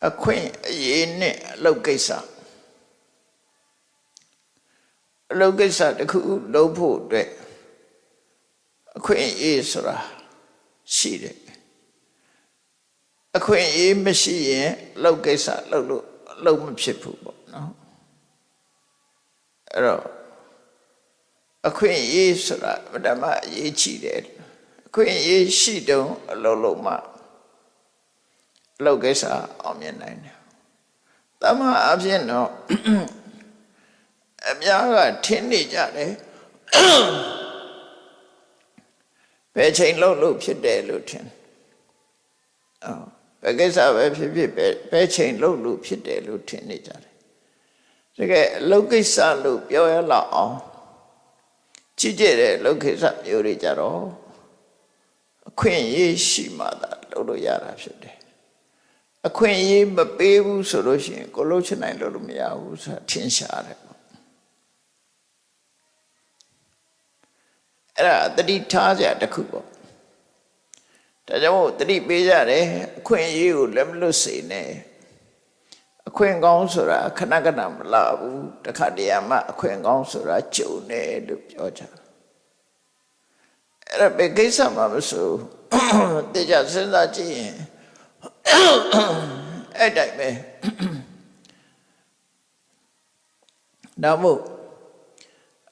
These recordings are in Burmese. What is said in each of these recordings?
အခွင့်အရေးနဲ့အလုပ်ကိစ္စတစ်ခုလုပ်ဖို့အတွက်အခွင့်အရေးဆိုတာရှိတယ်အခွင့်အရေးမရှိရင်အလုပ်ကိစ္စလုပ်လို့အလုပ်မဖြစ်ဘူးပေါ့နော်အဲ့တော့အခွင့်အရေးဆိုတာဓမ္မအရေးကြီးတယ်အခွင့်အရေးရှိတုန်းအလုပ်လုပ်မှအလုပ်ကိစ္စအောင်မြင်နိုင်တယ်တမန်အဖြစ်တော့အများကထင်နေကြတယ်ဘယ်ချိန်လို့ဖြစ်တယ်လို့ထင်ဘယ်ကိစ္စပဲဖြစ်ဖြစ်ဘယ်ချိန်လို့ဖြစ်တယ်လို့ထင်နေကြတယ်တကယ်အလုပ်ကိစ္စလို့ပြောရလောက်အောင်ကြည့်ကြတဲ့အလုပ်ကိစ္စမျိုးတွေကြတော့အခွင့်အရေးရှိမှသာလုပ်လို့ရတာဖြစ်တယ်အခွင့်အရေးမပေးဘူးဆိုလို့ရှိရင်ကိုလုပ်ချင်နိုင်လို့မရဘူးဆိုတာထင်ရှားတယ်ပေါ့အဲ့ဒါတတိထားကြတစ်ခုပေါ့ဒါကြောင့်မို့တတိပေးကြတယ်အခွင့်အရေးကိုလက်မလွတ်စေနဲ့အခွင့်ကောင်းဆိုတာခဏခဏမလာဘူးတခါတည်းမှအခွင့်ကောင်းဆိုတာကြုံတယ်လို့ပြောကြအဲ့ဒါပဲကိစ္စမှာမဆိုတေချာစဉ်းစားကြည့်ရင်အဲ့တိုင်းပဲဒါမို့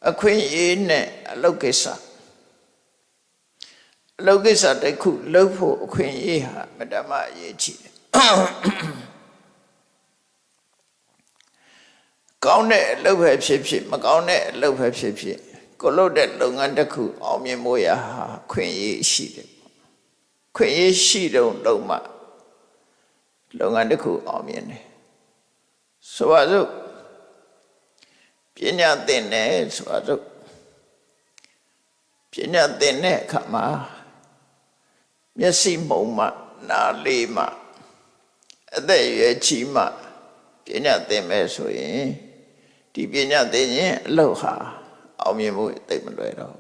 အခွင့်အရေးနဲ့အလုပ်ကိစ္စတစ်ခုလုပ်ဖို့အခွင့်အရေးဟာမတ္တမအရေးကြီးတယ်ကောင်းတဲ့အလုပ်ပဲဖြစ်ဖြစ်မကောင်းတဲ့အလုပ်ပဲဖြစ်ဖြစ်ကိုလုပ်တဲ့လုပ်ငန်းတစ်ခုအောင်မြင်ဖို့ရာဟာအခွင့်အရေးရှိတယ်ခွင့်အရေးရှိတော့လုပ်မှလုပ်ငန်းတစ်ခုအောင်မြင်တယ်ဆိုပါစို့ပညာသင်တယ်ဆိုပါစို့ပညာသင်တဲ့အခါမှာမျက်စိမှုံမှနားလေးမှအသက်အရွယ်ကြီးမှပညာသင်မယ်ဆိုရင်ဒီပညာသင်ရင်အလုပ်ဟာအောင်မြင်ဖို့သိမလွယ်တော့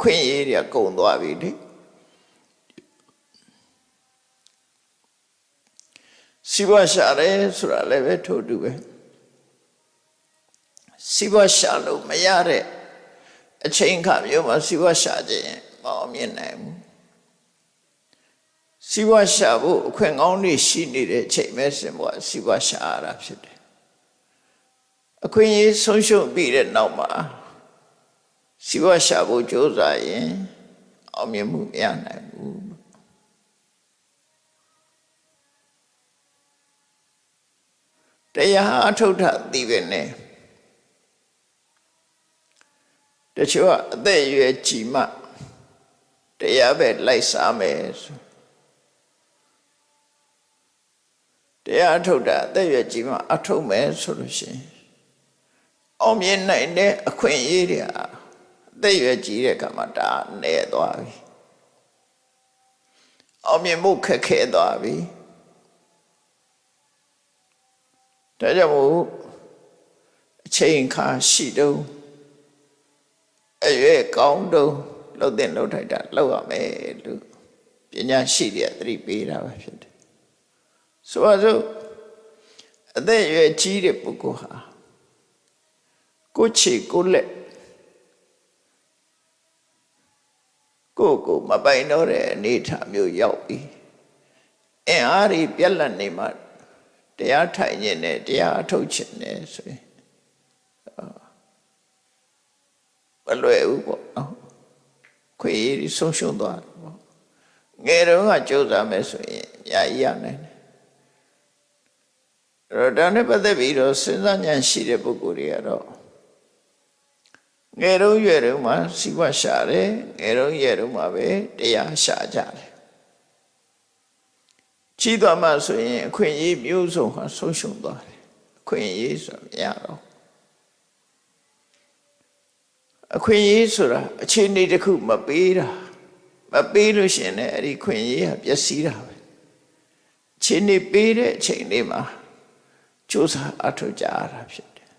ခွင့်ရည်တွေကုန်သွားပြီလေစီးပွားရှာတယ်ဆိုတာလည်းပဲထို့တူပဲစီးပွားရှာလို့မရတဲ့အချိန်ခါမျိုးမှာစီးပွားရှာခြင်းမအောင်မြင်နိုင်ဘူးစီးပွားရှာဖို့အခွင့်ကောင်းတွေရှိနေတဲ့အချိန်ပဲစီးပွားရှာရတာဖြစ်တယ်အခွင့်အရေးဆုံးရှုံးပြီးတဲ့နောက်မှာစီးပွားရှာဖို့ကြိုးစားရင်အောင်မြင်မှုမရနိုင်ဘူးတရားအထုတ်ထသိပဲနဲ့တချို့ကအသက်အရွယ်ကြီးမှတရားပဲလိုက်စားမယ်ဆိုတရားအထုတ်တာအသက်အရွယ်ကြီးမှအထုတ်မယ်ဆိုလို့ရှိရင်အောင်မြင်နိုင်တဲ့အခွင့်အရေးတွေအသက်အရွယ်ကြီးတဲ့ကမှဒါနေသွားပြီအောင်မြင်မှုခက်ခဲသွားပြီဒါကြောင့်မို့အချိန်ခါရှိတော့အရွယ်ကောင်းတော့လှုပ်တဲ့လှုပ်ထိုက်တာလှုပ်ရမယ်လို့ပညာရှိတွေသတိပေးတာပဲဖြစ်တယ်ဆိုပါစို့အသက်အရွယ်ကြီးတဲ့ပုဂ္ဂိုလ်ဟာကိုယ်ချီကိုယ်လက်ကိုမပိုင်တော့တဲ့အနေအထားမျိုးရောက်ပြီအင်အားကြီးပြက်လက်နေမှတရားထိုင်ခြင်းနဲ့တရားအထုတ်ခြင်းနဲ့ဆိုရင်မလွယ်ဘူးပေါ့နော်ခွေးဆုံးရှုံးသွားတယ်ပေါ့ငယ်တုန်းကကြိုးစားမယ်ဆိုရင်အများကြီးရနိုင်တယ်အဲ့တော့ဒါနဲ့ပတ်သက်ပြီးတော့စဉ်းစားဉာဏ်ရှိတဲ့ပုဂ္ဂိုလ်တွေကတော့ငယ်တုန်းရွယ်တုန်းမှာစီးပွားရှာတယ်ငယ်တုန်းရွယ်တုန်းမှာပဲတရားရှာကြတယ်ကြီးသွားမှဆိုရင်အခွင့်အရေးမျိုးစုံဟာဆုံးရှုံးသွားတယ်အခွင့်အရေးဆိုတာမရတော့အခွင့်အရေးဆိုတာအခြေအနေတစ်ခုမပေးတာမပေးလို့ရှိရင်လည်းအဲ့ဒီခွင့်အရေးဟာပျက်စီးတာပဲအခြေအနေပေးတဲ့အချိန်လေးမှာကြိုးစားအထောက်ကြရတာဖြစ်တယ်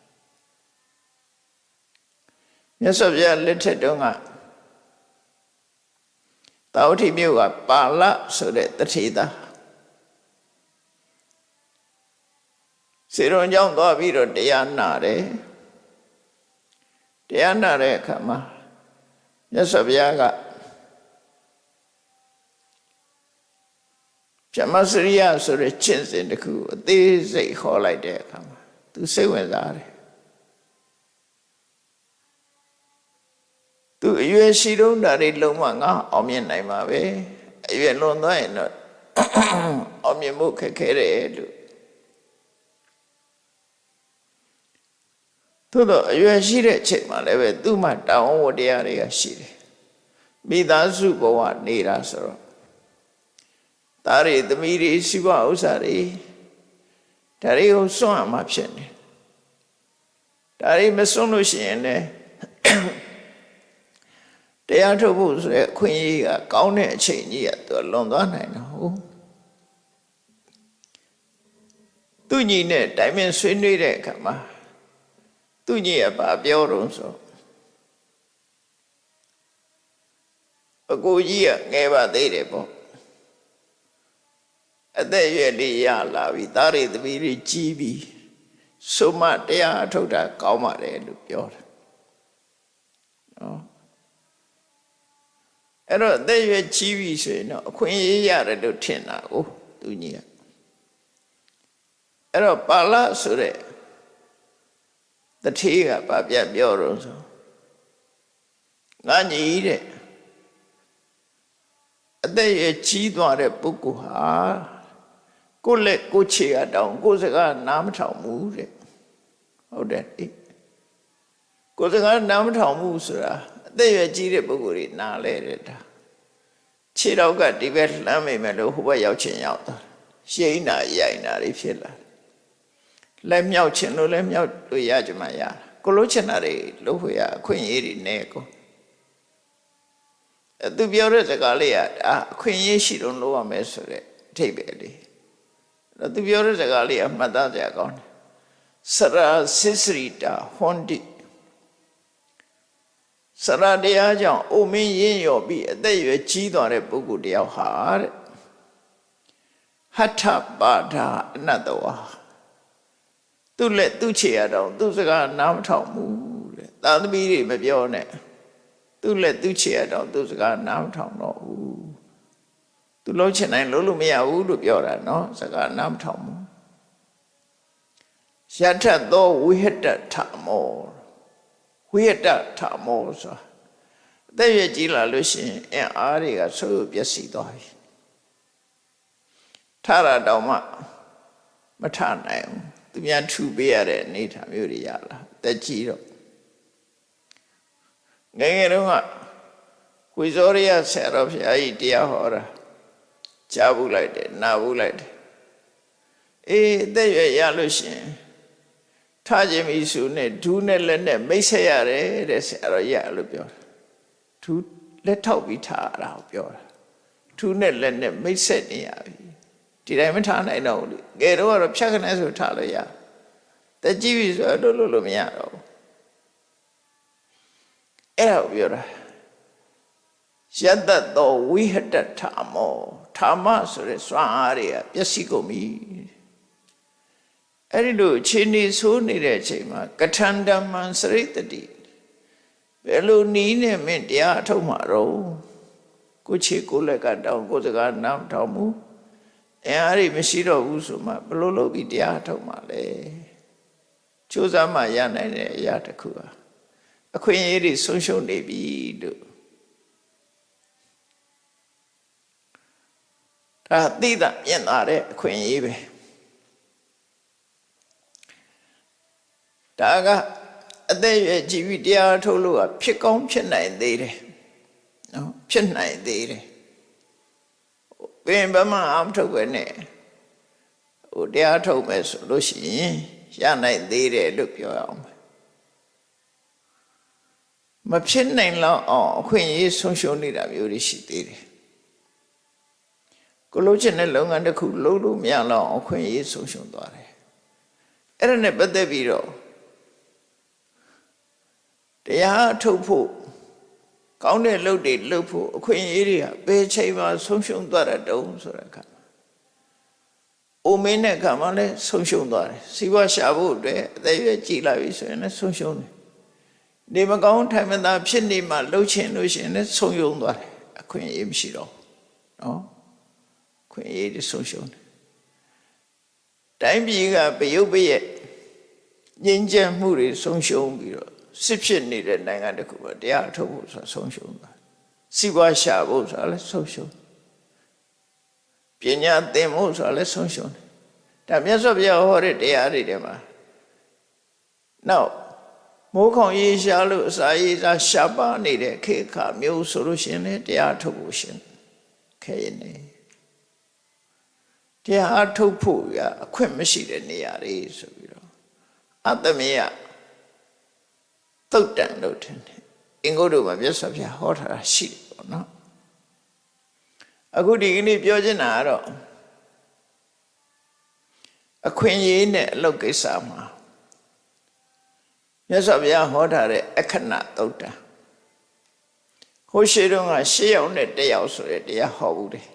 မြတ်စွာဘုရားလက်ထက်တုန်းကတာဝတိမြို့ကပါဠဆိုတဲ့တထေသား စေရုံကြောင့်သွားပြီးတော့တရားနာတယ်တရားနာတဲ့အခါမှာမြတ်စွာဘုရားကဗြဟ္မစရိယဆိုတဲ့ကျင့်စဉ်တစ်ခုအသေးစိတ်ဟောလိုက်တဲ့အခါမှာသူစိတ်ဝင်စားတယ်သူအရွယ်ရှိတုန်းဒါတွေလုံးဝငါအောင်မြင်နိုင်မှာပဲအရွယ်လွန်သွားရင်တော့အောင်မြင်မှုခက်ခဲတယ်လို့သို့တော့အရွယ်ရှိတဲ့အချိန်မှာလည်းပဲသူ့မှာတောင်းဝတရားတွေကရှိတယ်မိသားစုဘဝနေတာဆိုတော့သားတွေသမီးတွေစီးပွားဥစ္စာတွေဒါတွေကိုစွန့်ရမှာဖြစ်နေဒါတွေမစွန့်လို့ရှိရင်လည်းတရားထုတ်ဖို့ဆိုတဲ့အခွင့်အရေးကကောင်းတဲ့အချိန်ကြီးကသူလွန်သွားနိုင်တာဟုတ်သူညီနဲ့တိုင်ပင်ဆွေးနွေးတဲ့အခါမှာသူညီကဘာပြောတော့ဆိုအကိုကြီးကငယ်ပါသေးတယ်ပေါ့အသက်အရွယ်လေးရလာပြီသားတွေသမီးတွေကြီးပြီဆိုမှတရားအထုတ်တာကောင်းပါတယ်လို့ပြောတယ်နော်အဲ့တော့အသက်အရွယ်ကြီးပြီဆိုရင်တော့အခွင့်အရေးရတယ်လို့ထင်တာကိုသူကြီးကအဲ့တော့ပါဠိဆိုတဲ့တထေးကဗာပြပြောတော့ဆိုငါညီတဲ့အသက်အရွယ်ကြီးသွားတဲ့ပုဂ္ဂိုလ်ဟာကိုယ့်လက်ကိုယ်ခြေအတောင်ကိုယ်စကားနားမထောင်ဘူးတဲ့ဟုတ်တယ်ကိုယ်စကားနားမထောင်ဘူးဆိုတာအသက်အရွယ်ကြီးတဲ့ပုဂ္ဂိုလ်တွေနားလဲတဲ့ဒါခြေတော့ကဒီဘက်လှမ်းမိမယ်လို့ဟိုဘက်ရောက်ချင်ရောက်သွားရှိန်နာရိုင်နာတွေဖြစ်လာလက်မြောက်ချင်လို့လည်းမြောက်လို့ရကြမှာရကိုလို့ချင်တာတွေလို့ဟိုရအခွင့်အရေးတွေနဲ့ကိုသူပြောတဲ့စကားလေးကအခွင့်အရေးရှိတော့လို့ရမယ်ဆိုတဲ့အထိပ္ပယ်လေးသူပြောတဲ့စကားလေးအမှတ်သားစရာကောင်းတယ်စရာစစ်စရိတာဟွန်တိစရတရားကြောင့်အိုမင်းရင်းရော်ပြီးအသက်အရွယ်ကြီးသွားတဲ့ပုဂ္ဂိုလ်တယောက်ဟာတဲ့ဟထပါဒအနတ္တဝါသူ့လက်သူ့ခြေရတော့သူ့စကားနားမထောင်ဘူးတဲ့သာသမီတွေမပြောနဲ့သူ့လက်သူ့ခြေရတော့သူ့စကားနားမထောင်တော့ဘူးသူလုံးချင်တိုင်းလုံးလို့မရဘူးလို့ပြောတာနော်စကားနားမထောင်ဘူးယထသောဝိဟတထမောဝိဟတထမောဆိုအသက်ရွယ်ကြီးလာလို့ရှိရင်အင်အားတွေကဆိုးပျက်စီးသွားပြီထရတောင်မှမထနိုင်ဘူးသူများထူပေးရတဲ့အနေထားမျိုးတွေရလာတက်ကြီးတော့ငယ်ငယ်တုန်းကဝိဇောရိယဆရာတော်ဘုရားကြီးတရားဟောတာကြားဘူးလိုက်တယ်နာဘူးလိုက်တယ်အေးအသက်ရွယ်ရလို့ရှိရင်ထားခြင်းမိစုနဲ့ဒူးနဲ့လက်နဲ့မိတ်ဆက်ရတယ်တဲ့ဆရာတော်ရလို့ပြောတာဒူးလက်ထောက်ပြီးထားတာကိုပြောတာဒူးနဲ့လက်နဲ့မိတ်ဆက်နေရပြီဒီတိုင်းမထားနိုင်တော့ဘူးငယ်တော့ကတော့ဖြတ်ခနဲ့ဆိုထားလို့ရတက်ကြည့်ပြီဆိုတော့လို့မရတော့ဘူးအဲ့ဒါကိုပြောတာယတ္တသောဝိဟတထာမောဓမ္မဆိုတဲ့စွမ်းအားတွေကပျက်စီးကုန်ပြီအဲ့ဒီလိုခြေနေဆိုးနေတဲ့အချိန်မှာကထန္တမံစရိတ္တိဘယ်လိုနီးနဲ့မင်းတရားအထုတ်မှာတော့ကိုခြေကိုလက်ကတောင်းကိုစကားနားမထောင်ဘူးအဲ့ဒီမရှိတော့ဘူးဆိုမှဘယ်လိုလုပ်ပြီးတရားအထုတ်မှာလဲကြိုးစားမှရနိုင်တဲ့အရာတစ်ခုပါအခွင့်အရေးတွေဆုံးရှုံးနေပြီလို့ဒါသိတာမြင်လာတဲ့အခွင့်အရေးပဲဒါကအသက်အရွယ်ကြီးပြီးတရားထုတ်လို့ကဖြစ်ကောင်းဖြစ်နိုင်သေးတယ်နော်ဖြစ်နိုင်သေးတယ်ဘယ်မှအမထုတ်ပဲနဲ့ဟိုတရားထုတ်မယ်ဆိုလို့ရှိရင်ရနိုင်သေးတယ်လို့ပြောရအောင်မဖြစ်နိုင်လောက်အောင်အခွင့်အရေးဆုံးရှုံးနေတာမျိုးတွေရှိသေးတယ်ကိုလုံးချင်တဲ့လုပ်ငန်းတစ်ခုလုပ်လို့မရလောက်အောင်အခွင့်အရေးဆုံးရှုံးသွားတယ်အဲ့ဒါနဲ့ပတ်သက်ပြီးတော့တရားထုတ်ဖို့ကောင်းတဲ့လုပ်တွေလုပ်ဖို့အခွင့်အရေးတွေကဘယ်ချိန်မှဆုံးရှုံးသွားတဲ့တုံးဆိုတဲ့အခါအိ ပိုမင်းတဲ့ခါမှလည်းဆုံးရှုံးသွားတယ်စီးပွားရှာဖို့အတွက်အသက်ရွယ်ကြီးလာပြီဆိုရင်လည်းဆုံးရှုံးတယ်နေမကောင်းထိုင်မသာဖြစ်နေမှလှုပ်ချင်လို့ရှိရင်လည်းဆုံးယုံသွားတယ်အခွင့်အရေးမရှိတော့နော်ခွင့်အရေးတွေဆုံးရှုံးတယ်တိုင်းပြည်ကပယုတ်ပရဲ့ငြိမ်းချမ်းမှုတွေဆုံးရှုံးပြီးတော့စစ်ဖြစ်နေတဲ့နိုင်ငံတစ်ခုကတရားထုတ်ဖို့ဆိုတာဆုံးရှုံးသွားစီးပွားရှာဖို့ဆိုတာလည်းဆုံးရှုံးပညာသင်ဖို့ဆိုတာလည်းဆုံးရှုံးတယ်ဒါမြတ်စွာဘုရားဟောတဲ့တရားတွေထဲမှာနောက်မိုးခေါင်ရေရှားလို့အစာရေစာရှားပါနေတဲ့ခေတ်ခါမျိုးဆိုလို့ရှိရင်လည်းတရားထုတ်ဖို့ရှင်ခဲရနေတရားထုတ်ဖို့ရအခွင့်မရှိတဲ့နေရာတွေဆိုပြီးတော့အတ္တမေယသုတ်တန်လို့ထင်တယ်အင်္ဂုတ္တမှာမြတ်စွာဘုရားဟောထားတာရှိတယ်ပေါ့နော်အခုဒီကနေ့ပြောချင်တာကတော့အခွင့်အရေးနဲ့အလုပ်ကိစ္စမှာမြတ်စွာဘုရားဟောထားတဲ့အခဏသုတ်တံဟိုရှိတော့က၈ယောက်နဲ့၁ယောက်ဆိုတဲ့တရားဟောဘူးတယ်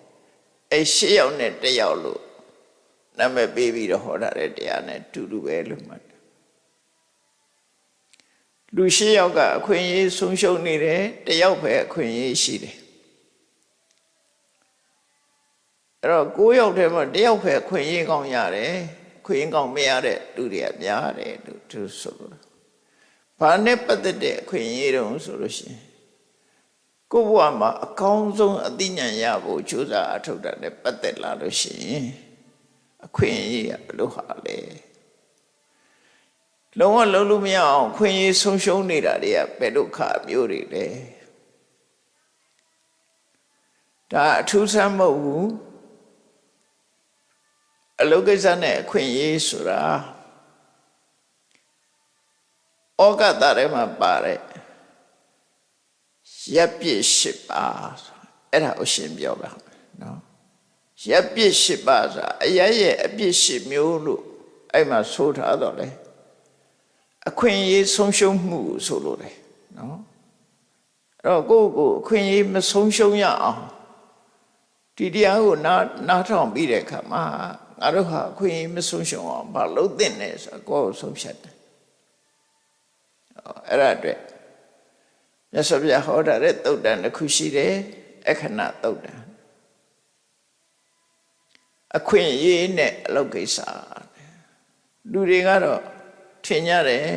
အဲ၈ယောက်နဲ့၁ယောက်လို့နာမည်ပေးပြီးတော့ဟောထားတဲ့တရားနဲ့တူတူပဲလို့မှတ်တယ်လူ၈ယောက်ကအခွင့်အရေးဆုံးရှုံးနေတယ်၁ယောက်ပဲအခွင့်အရေးရှိတယ်အဲ့တော့၉ယောက်ထဲမှာ၁ယောက်ပဲအခွင့်အရေးကောင်းရတယ်အခွင့်အရေးကောင်းမရတဲ့လူတွေကများတယ်လို့သူဆိုလို့ဘာနဲ့ပတ်သက်တဲ့အခွင့်အရေးတုံးဆိုလို့ရှိရင်ကိုယ့်ဘဝမှာအကောင်းဆုံးအသိဉာဏ်ရဖို့ကြိုးစားအထောက်အပံ့နဲ့ပတ်သက်လာလို့ရှိရင်အခွင့်အရေးကဘလို့ဟာလဲလုံးဝလုံးလို့မရအောင်ခွင့်ရေးဆုံးရှုံးနေတာတွေကဘယ်ဒုက္ခမျိုးတွေလဲဒါအထူးဆန်းမဟုတ်ဘူးအလုပ်ကိစ္စနဲ့အခွင့်အရေးဆိုတာဩဃတထဲမှာပါတယ်ရပ်ပြစ်၈ပါးအဲ့ဒါကိုရှင်းပြောပါနော်ရပ်ပြစ်၈ပါးဆိုတာအရရဲ့အပြစ်၈မျိုးလို့အဲ့မှာဆိုထားတော့လေအခွင့်အရေးဆုံးရှုံးမှုဆိုလို့လေနော်အဲ့တော့ကိုယ့်အခွင့်အရေးမဆုံးရှုံးရအောင်ဒီတရားကိုနားထောင်ပြီးတဲ့အခါမှာငါတို့ဟာအခွင့်အရေးမဆုံးရှုံးအောင်ဘာလုပ်သင့်လဲဆိုတော့ကိုယ့်ကိုဆုံးဖြတ်တယ်အဲ့ဒါအတွက်မြတ်စွာဘုရားဟောထားတဲ့သုတ်တံတစ်ခုရှိတယ်အခဏသုတ်တံအခွင့်အရေးနဲ့အလုပ်ကိစ္စလူတွေကတော့ထင်ကြတယ်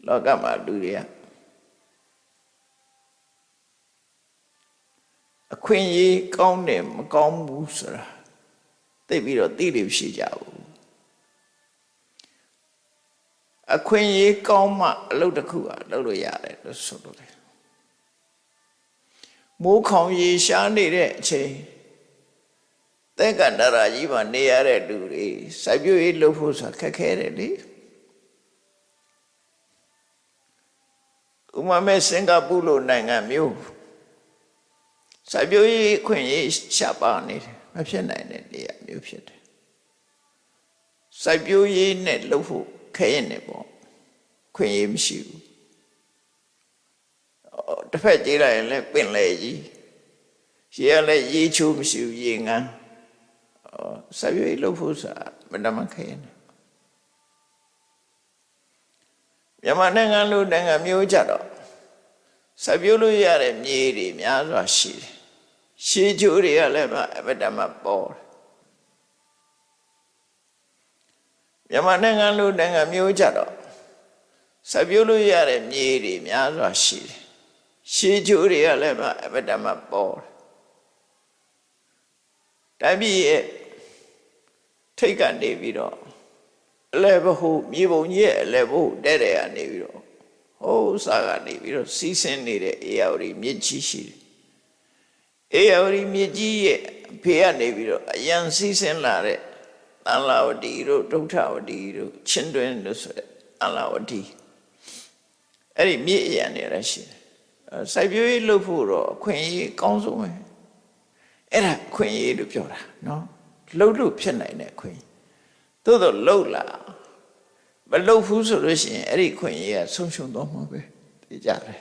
လောကမှာလူတွေကအခွင့်အရေးကောင်းတယ်မကောင်းဘူးဆိုတာသိပြီးတော့သိလို့ရှိကြဘူးအခွင့်အရေးကောင်းမှအလုပ်တစ်ခုကလုပ်လို့ရတယ်လို့ဆိုလို့တယ်မိုးခေါင်ရေရှားနေတဲ့အချိန်သက်ကန္တရာကြီးမှာနေရတဲ့လူတွေစိုက်ပျိုးရေးလုပ်ဖို့ဆိုတာခက်ခဲတယ်လေဥပမာစင်ကာပူလိုနိုင်ငံမျိုးစိုက်ပျိုးရေးခွင့်ရေးရှားပါနေတယ်မဖြစ်နိုင်တဲ့နေရာမျိုးဖြစ်တယ်စိုက်ပျိုးရေးနဲ့လုပ်ဖို့ခဲရင်နေပေါ့ခွင့်ရေးမရှိဘူးတစ်ဖက်ကြည့်လိုက်ရင်လည်းပင်လေကြီးရေကလည်းရေချိုးမရှိဘူးရေငန်းစိုက်ပျိုးရေးလုပ်ဖို့ဆိုတာမတမခဲရင်မြန်မာနိုင်ငံလိုနိုင်ငံမျိုးကြတော့စိုက်ပျိုးလို့ရတဲ့မြေတွေများစွာရှိတယ်ရှေးချိုးတွေကလည်းအမတမပေါ်မြန်မာနိုင်ငံလိုနိုင်ငံမျိုးကြတော့စိုက်ပျိုးလို့ရတဲ့မြေတွေများစွာရှိတယ်ရှေးချိုးတွေကလည်းအမတမပေါ်တိုင်းပြည်ရဲ့ထိတ်ကနေပြီးတော့အလဲဘဟုမြေပုံကြီးရဲ့အလဲဘဟုတဲ့တဲ့ကနေပြီးတော့ဟိုးစားကနေပြီးတော့စီးဆင်းနေတဲ့အေယာဝတီမြစ်ကြီးရှိတယ်အေယာဝတီမြစ်ကြီးရဲ့ဖေးကနေပြီးတော့အရန်စီးဆင်းလာတဲ့သံလာဝတီတို့ဒုဋ္ဌဝတီတို့ချင်းတွင်းတို့ဆိုတဲ့သံလာဝတီအဲ့ဒီမြစ်အရန်နေရရှိတယ်စိုက်ပျိုးရေးလုပ်ဖို့တော့အခွင့်အရေးအကောင်းဆုံးပဲအဲ့ဒါအခွင့်အရေးလို့ပြောတာနော်လှုပ်လို့ဖြစ်နိုင်တဲ့အခွင့်သို့တော့လှုပ်လာမလှုပ်ဘူးဆိုလို့ရှိရင်အဲ့ဒီအခွင့်အရေးကဆုံးရှုံးသွားမှာပဲသိကြတယ်